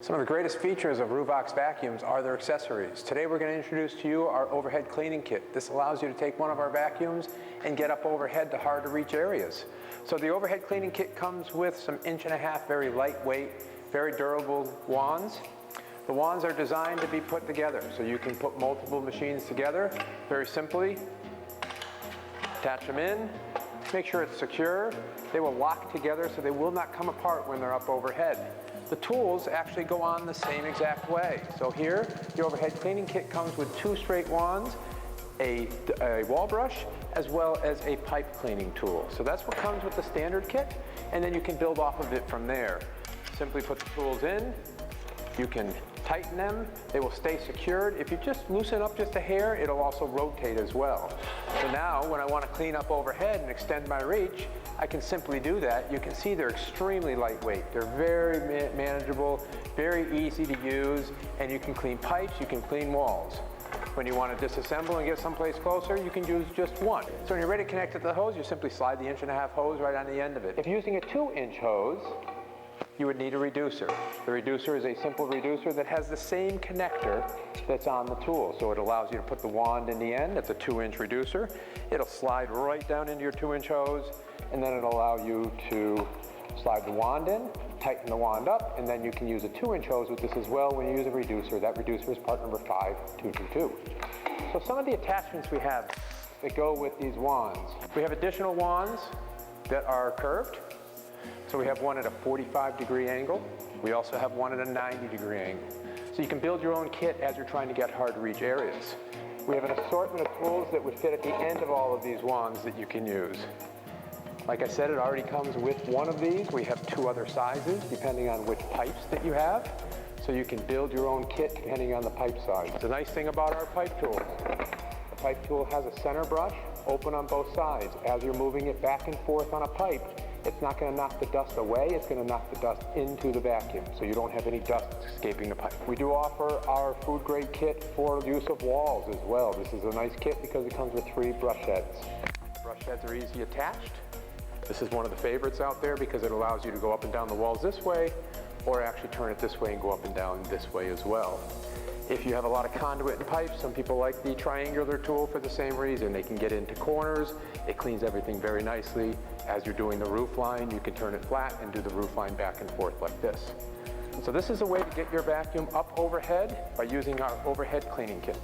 Some of the greatest features of Ruwac's vacuums are their accessories. Today we're going to introduce to you our overhead cleaning kit. This allows you to take one of our vacuums and get up overhead to hard to reach areas. So the overhead cleaning kit comes with some 1.5" very lightweight, very durable wands. The wands are designed to be put together so you can put multiple machines together very simply. Attach them in, make sure it's secure. They will lock together so they will not come apart when they're up overhead. The tools actually go on the same exact way. So here, the overhead cleaning kit comes with 2 straight wands, a wall brush, as well as a pipe cleaning tool. So that's what comes with the standard kit, and then you can build off of it from there. Simply put the tools in, you can tighten them, they will stay secured. If you just loosen up just a hair, it'll also rotate as well. So now, when I want to clean up overhead and extend my reach, I can simply do that. You can see they're extremely lightweight. They're very manageable, very easy to use, and you can clean pipes, you can clean walls. When you want to disassemble and get someplace closer, you can use just one. So when you're ready to connect it to the hose, you simply slide the 1.5" hose right on the end of it. If you're using a 2" hose, you would need a reducer. The reducer is a simple reducer that has the same connector that's on the tool. So it allows you to put the wand in the end. It's a 2" reducer. It'll slide right down into your 2" hose, and then it'll allow you to slide the wand in, tighten the wand up, and then you can use a 2" hose with this as well when you use a reducer. That reducer is part number 5222. So some of the attachments we have that go with these wands. We have additional wands that are curved. So we have one at a 45-degree angle. We also have one at a 90-degree angle. So you can build your own kit as you're trying to get hard to reach areas. We have an assortment of tools that would fit at the end of all of these wands that you can use. Like I said, it already comes with one of these. We have 2 other sizes depending on which pipes that you have. So you can build your own kit depending on the pipe size. The nice thing about our pipe tools, the pipe tool has a center brush open on both sides. As you're moving it back and forth on a pipe, it's not going to knock the dust away, it's going to knock the dust into the vacuum, so you don't have any dust escaping the pipe. We do offer our food grade kit for use of walls as well. This is a nice kit because it comes with 3 brush heads. Brush heads are easy attached. This is one of the favorites out there because it allows you to go up and down the walls this way, or actually turn it this way and go up and down this way as well. If you have a lot of conduit and pipes, some people like the triangular tool for the same reason. They can get into corners, it cleans everything very nicely. As you're doing the roof line, you can turn it flat and do the roof line back and forth like this. And so this is a way to get your vacuum up overhead by using our overhead cleaning kit.